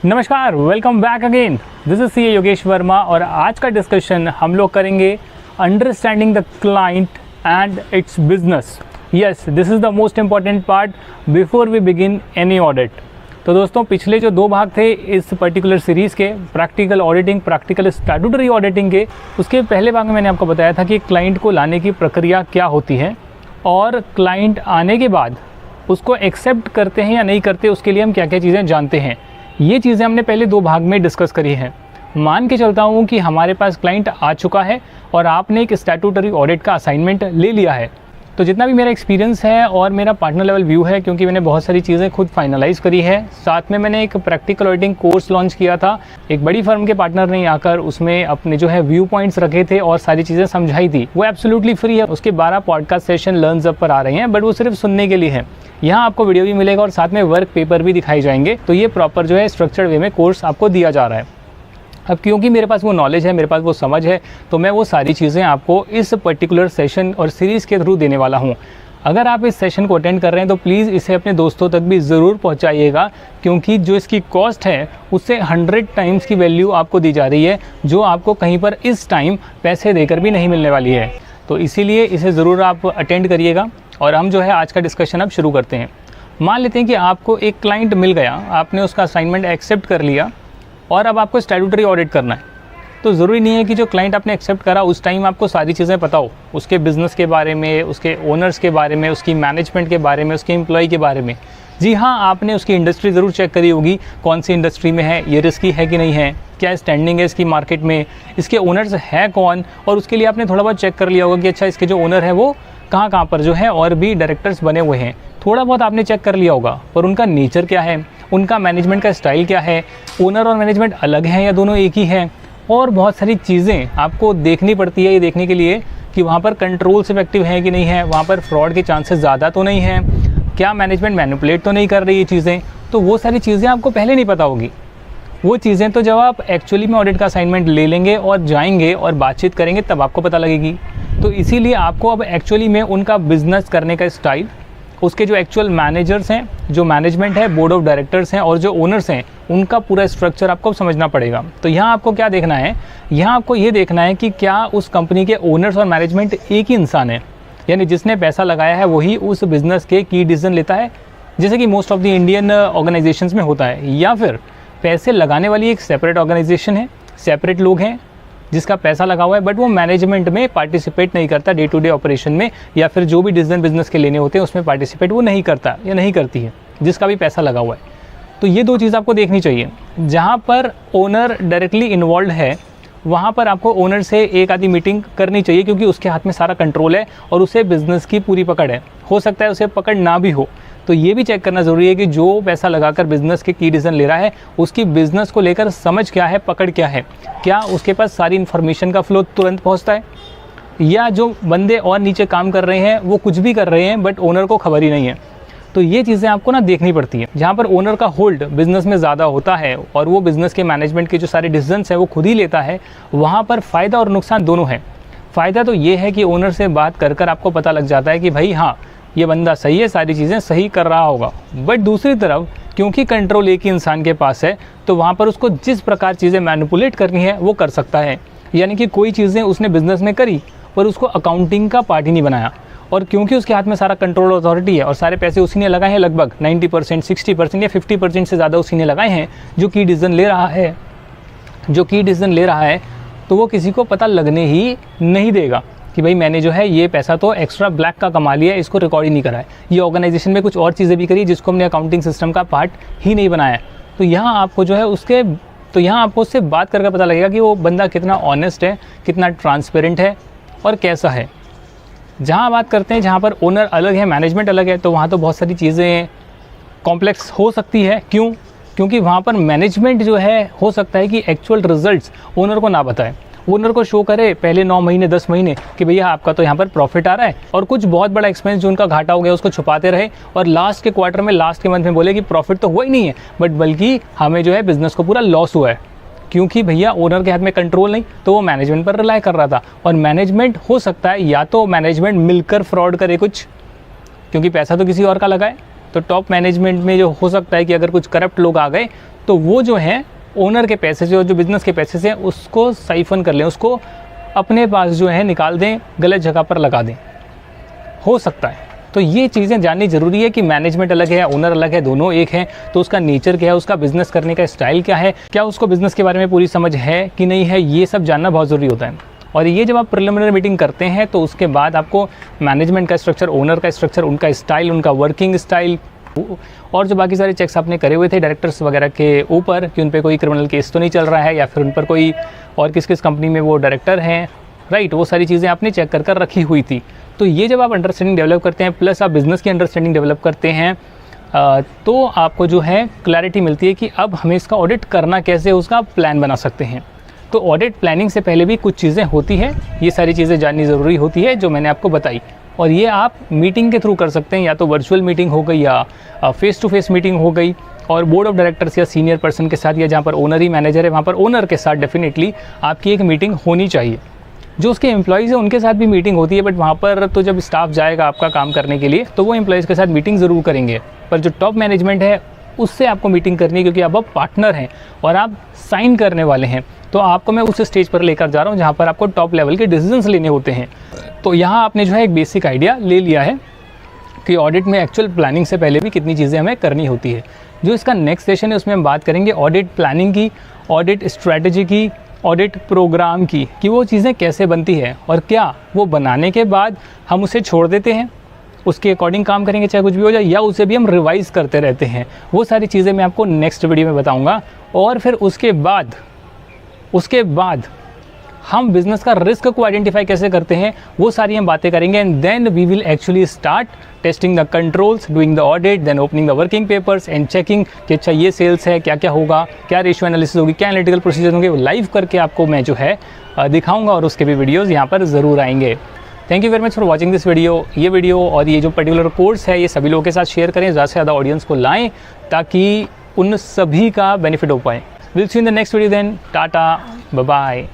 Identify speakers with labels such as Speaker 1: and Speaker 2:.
Speaker 1: नमस्कार, welcome back again. This is CA Yogesh Verma और आज का डिस्कशन हम लोग करेंगे understanding the client and its business. Yes, this is the most important part before we begin any audit. तो दोस्तों, पिछले जो 2 भाग थे इस पर्टिकुलर सीरीज़ के, practical auditing, practical statutory auditing के, उसके पहले भाग में मैंने आपको बताया था कि क्लाइंट को लाने की प्रक्रिया क्या होती है और क्लाइंट आने के बाद उसको एक्सेप्ट करते हैं या नहीं करते, उसके लिए हम क्या क्या चीज़ें जानते हैं। ये चीज़ें हमने पहले 2 भाग में डिस्कस करी हैं। मान के चलता हूँ कि हमारे पास क्लाइंट आ चुका है और आपने एक स्टैट्यूटरी ऑडिट का असाइनमेंट ले लिया है, तो जितना भी मेरा एक्सपीरियंस है और मेरा पार्टनर लेवल व्यू है, क्योंकि मैंने बहुत सारी चीज़ें खुद फाइनलाइज़ करी है, साथ में मैंने एक प्रैक्टिकल ऑडिटिंग कोर्स लॉन्च किया था। एक बड़ी फर्म के पार्टनर ने आकर उसमें अपने जो है व्यू पॉइंट्स रखे थे और सारी चीज़ें समझाई थी। वो एब्सोल्युटली फ्री है। उसके 12 पॉडकास्ट सेशन लर्न्स अप पर आ रहे हैं, बट वो सिर्फ सुनने के लिए है। यहाँ आपको वीडियो भी मिलेगा और साथ में वर्क पेपर भी दिखाई जाएंगे। तो ये प्रॉपर जो है स्ट्रक्चर्ड वे में कोर्स आपको दिया जा रहा है। अब क्योंकि मेरे पास वो नॉलेज है, मेरे पास वो समझ है, तो मैं वो सारी चीज़ें आपको इस पर्टिकुलर सेशन और सीरीज़ के थ्रू देने वाला हूँ। अगर आप इस सेशन को अटेंड कर रहे हैं तो प्लीज़ इसे अपने दोस्तों तक भी ज़रूर पहुंचाइएगा, क्योंकि जो इसकी कॉस्ट है उससे 100 टाइम्स की वैल्यू आपको दी जा रही है, जो आपको कहीं पर इस टाइम पैसे देकर भी नहीं मिलने वाली है। तो इसीलिए इसे ज़रूर आप अटेंड करिएगा। और हम जो है आज का डिस्कशन अब शुरू करते हैं। मान लेते हैं कि आपको एक क्लाइंट मिल गया, आपने उसका असाइनमेंट एक्सेप्ट कर लिया और अब आपको स्टैट्यूटरी ऑडिट करना है। तो ज़रूरी नहीं है कि जो क्लाइंट आपने एक्सेप्ट करा उस टाइम आपको सारी चीज़ें पता हो, उसके बिज़नेस के बारे में, उसके ओनर्स के बारे में, उसकी मैनेजमेंट के बारे में, उसके एम्प्लॉय के बारे में। जी हाँ, आपने उसकी इंडस्ट्री ज़रूर चेक करी होगी, कौन सी इंडस्ट्री में है, ये रिस्की है कि नहीं है, क्या स्टैंडिंग है इसकी मार्केट में, इसके ओनर्स हैं कौन, और उसके लिए आपने थोड़ा बहुत चेक कर लिया होगा कि अच्छा इसके जो ओनर है वो कहाँ पर जो है और भी डायरेक्टर्स बने हुए हैं। थोड़ा बहुत आपने चेक कर लिया होगा, पर उनका नेचर क्या है, उनका मैनेजमेंट का स्टाइल क्या है, ओनर और मैनेजमेंट अलग हैं या दोनों एक ही हैं, और बहुत सारी चीज़ें आपको देखनी पड़ती है ये देखने के लिए कि वहाँ पर कंट्रोल्स इफेक्टिव हैं कि नहीं है, वहाँ पर फ्रॉड के चांसेस ज़्यादा तो नहीं हैं, क्या मैनेजमेंट मैनिपुलेट तो नहीं कर रही ये चीज़ें। तो वो सारी चीज़ें आपको पहले नहीं पता होगी। वो चीज़ें तो जब आप एक्चुअली में ऑडिट का असाइनमेंट ले लेंगे और जाएंगे और बातचीत करेंगे तब आपको पता लगेगी। तो इसीलिए आपको अब एक्चुअली में उनका बिज़नेस करने का स्टाइल, उसके जो एक्चुअल मैनेजर्स हैं, जो मैनेजमेंट है, बोर्ड ऑफ डायरेक्टर्स हैं और जो ओनर्स हैं, उनका पूरा स्ट्रक्चर आपको समझना पड़ेगा। तो यहाँ आपको क्या देखना है, यहाँ आपको ये देखना है कि क्या उस कंपनी के ओनर्स और मैनेजमेंट एक ही इंसान है, यानी जिसने पैसा लगाया है वही उस बिज़नेस के की डिसीजन लेता है, जैसे कि most of the Indian organisations में होता है, या फिर पैसे लगाने वाली एक सेपरेट ऑर्गेनाइजेशन है, सेपरेट लोग हैं जिसका पैसा लगा हुआ है, बट वो मैनेजमेंट में पार्टिसिपेट नहीं करता, डे टू डे ऑपरेशन में, या फिर जो भी डिसीजन बिजनेस के लेने होते हैं उसमें पार्टिसिपेट वो नहीं करता या नहीं करती है, जिसका भी पैसा लगा हुआ है। तो ये 2 चीज़ आपको देखनी चाहिए। जहाँ पर ओनर डायरेक्टली इन्वॉल्व है वहाँ पर आपको ओनर से एक आधी मीटिंग करनी चाहिए, क्योंकि उसके हाथ में सारा कंट्रोल है और उसे बिज़नेस की पूरी पकड़ है। हो सकता है उसे पकड़ ना भी हो, तो ये भी चेक करना ज़रूरी है कि जो पैसा लगाकर बिज़नेस के की डिसीजन ले रहा है उसकी बिज़नेस को लेकर समझ क्या है, पकड़ क्या है, क्या उसके पास सारी इन्फॉर्मेशन का फ्लो तुरंत पहुंचता है, या जो बंदे और नीचे काम कर रहे हैं वो कुछ भी कर रहे हैं बट ओनर को खबर ही नहीं है। तो ये चीज़ें आपको ना देखनी पड़ती है। जहाँ पर ओनर का होल्ड बिज़नेस में ज़्यादा होता है और वो बिज़नेस के मैनेजमेंट के जो सारे डिसीजंस हैं वो खुद ही लेता है, वहाँ पर फ़ायदा और नुकसान दोनों है। फ़ायदा तो ये है कि ओनर से बात कर आपको पता लग जाता है कि भाई हाँ, ये बंदा सही है, सारी चीज़ें सही कर रहा होगा। बट दूसरी तरफ क्योंकि कंट्रोल एक ही इंसान के पास है, तो वहाँ पर उसको जिस प्रकार चीज़ें मैनिपुलेट करनी है वो कर सकता है। यानी कि कोई चीज़ें उसने बिज़नेस में करी पर उसको अकाउंटिंग का पार्ट ही नहीं बनाया, और क्योंकि उसके हाथ में सारा कंट्रोल अथॉरिटी है और सारे पैसे उसी ने लगाए हैं, लगभग 90%, 60% या 50% से ज़्यादा उसी ने लगाए हैं जो की डिसीजन ले रहा है, तो वो किसी को पता लगने ही नहीं देगा कि भाई मैंने जो है ये पैसा तो एक्स्ट्रा ब्लैक का कमा लिया, इसको रिकॉर्ड ही नहीं करा है, ये ऑर्गेनाइजेशन में कुछ और चीज़ें भी करी जिसको हमने अकाउंटिंग सिस्टम का पार्ट ही नहीं बनाया। तो यहाँ आपको जो है उससे बात करके पता लगेगा कि वो बंदा कितना ऑनेस्ट है, कितना ट्रांसपेरेंट है और कैसा है। जहाँ बात करते हैं जहाँ पर ओनर अलग है, मैनेजमेंट अलग है, तो वहाँ तो बहुत सारी चीज़ें कॉम्प्लेक्स हो सकती है। क्यों? क्योंकि वहाँ पर मैनेजमेंट जो है हो सकता है कि एक्चुअल रिजल्ट्स ओनर को ना बताए, ओनर को शो करे पहले 9 महीने 10 महीने कि भैया आपका तो यहाँ पर प्रॉफिट आ रहा है, और कुछ बहुत बड़ा एक्सपेंस जो उनका घाटा हो गया उसको छुपाते रहे, और लास्ट के क्वार्टर में, लास्ट के मंथ में बोले कि प्रॉफिट तो हुआ ही नहीं है, बट बल्कि हमें जो है बिज़नेस को पूरा लॉस हुआ है। क्योंकि भैया ओनर के हाथ में कंट्रोल नहीं, तो वो मैनेजमेंट पर रिलाई कर रहा था। और मैनेजमेंट हो सकता है या तो मैनेजमेंट मिलकर फ्रॉड करे कुछ, क्योंकि पैसा तो किसी और का लगा है, तो टॉप मैनेजमेंट में जो हो सकता है कि अगर कुछ करप्ट लोग आ गए तो वो जो है ओनर के पैसे से और जो बिज़नेस के पैसे से उसको साइफन कर लें, उसको अपने पास जो है निकाल दें, गलत जगह पर लगा दें, हो सकता है। तो ये चीज़ें जाननी ज़रूरी है कि मैनेजमेंट अलग है, ओनर अलग है, दोनों एक हैं, तो उसका नेचर क्या है, उसका बिज़नेस करने का स्टाइल क्या है, क्या उसको बिज़नेस के बारे में पूरी समझ है कि नहीं है, ये सब जानना बहुत ज़रूरी होता है। और ये जब आप प्रिलिमिनरी मीटिंग करते हैं तो उसके बाद आपको मैनेजमेंट का स्ट्रक्चर, ओनर का स्ट्रक्चर, उनका स्टाइल, उनका वर्किंग स्टाइल और जो बाकी सारे चेक्स आपने करे हुए थे डायरेक्टर्स वगैरह के ऊपर कि उन पर कोई क्रिमिनल केस तो नहीं चल रहा है या फिर उन पर कोई और किस किस कंपनी में वो डायरेक्टर हैं, राइट, वो सारी चीज़ें आपने चेक कर रखी हुई थी। तो ये जब आप अंडरस्टैंडिंग डेवलप करते हैं प्लस आप बिज़नेस की अंडरस्टैंडिंग डेवलप करते हैं तो आपको जो है क्लैरिटी मिलती है कि अब हमें इसका ऑडिट करना कैसे, उसका प्लान बना सकते हैं। तो ऑडिट प्लानिंग से पहले भी कुछ चीज़ें होती हैं, ये सारी चीज़ें जाननी ज़रूरी होती है जो मैंने आपको बताई। और ये आप मीटिंग के थ्रू कर सकते हैं, या तो वर्चुअल मीटिंग हो गई या फेस टू फेस मीटिंग हो गई, और बोर्ड ऑफ डायरेक्टर्स या सीनियर पर्सन के साथ, या जहाँ पर ओनर ही मैनेजर है वहाँ पर ओनर के साथ डेफिनेटली आपकी एक मीटिंग होनी चाहिए। जो उसके एम्प्लॉयज़ हैं उनके साथ भी मीटिंग होती है, बट वहाँ पर तो जब स्टाफ जाएगा आपका काम करने के लिए तो वो एम्प्लॉयज़ के साथ मीटिंग ज़रूर करेंगे, पर जो टॉप मैनेजमेंट है उससे आपको मीटिंग करनी है, क्योंकि अब आप पार्टनर हैं और आप साइन करने वाले हैं। तो आपको मैं उस स्टेज पर लेकर जा रहा हूँ जहाँ पर आपको टॉप लेवल के डिसीजंस लेने होते हैं। तो यहाँ आपने जो है एक बेसिक आइडिया ले लिया है कि ऑडिट में एक्चुअल प्लानिंग से पहले भी कितनी चीज़ें हमें करनी होती है। जो इसका नेक्स्ट सेशन है उसमें हम बात करेंगे ऑडिट प्लानिंग की, ऑडिट स्ट्रैटेजी की, ऑडिट प्रोग्राम की, कि वो चीज़ें कैसे बनती है और क्या वो बनाने के बाद हम उसे छोड़ देते हैं, उसके अकॉर्डिंग काम करेंगे चाहे कुछ भी हो जाए, या उसे भी हम रिवाइज़ करते रहते हैं। वो सारी चीज़ें मैं आपको नेक्स्ट वीडियो में बताऊंगा। और फिर उसके बाद हम बिज़नेस का रिस्क को आइडेंटिफाई कैसे करते हैं वो सारी हम बातें करेंगे। And then we will actually start testing the controls, doing the audit, then opening the working papers and checking कि अच्छा ये सेल्स है, क्या क्या होगा, क्या रेशियो एनालिसिस होगी, क्या एनालिटिकल प्रोसीजर होंगे, वो लाइव करके आपको मैं जो है दिखाऊंगा और उसके भी वीडियोज़ यहाँ पर ज़रूर आएंगे। Thank you very much for watching this video. ये वीडियो और ये जो पर्टिकुलर कोर्स है ये सभी लोगों के साथ शेयर करें, ज़्यादा से ज़्यादा ऑडियंस को लाएँ ताकि उन सभी का बेनिफिट हो पाए। Will see in the next video then, tata, bye bye.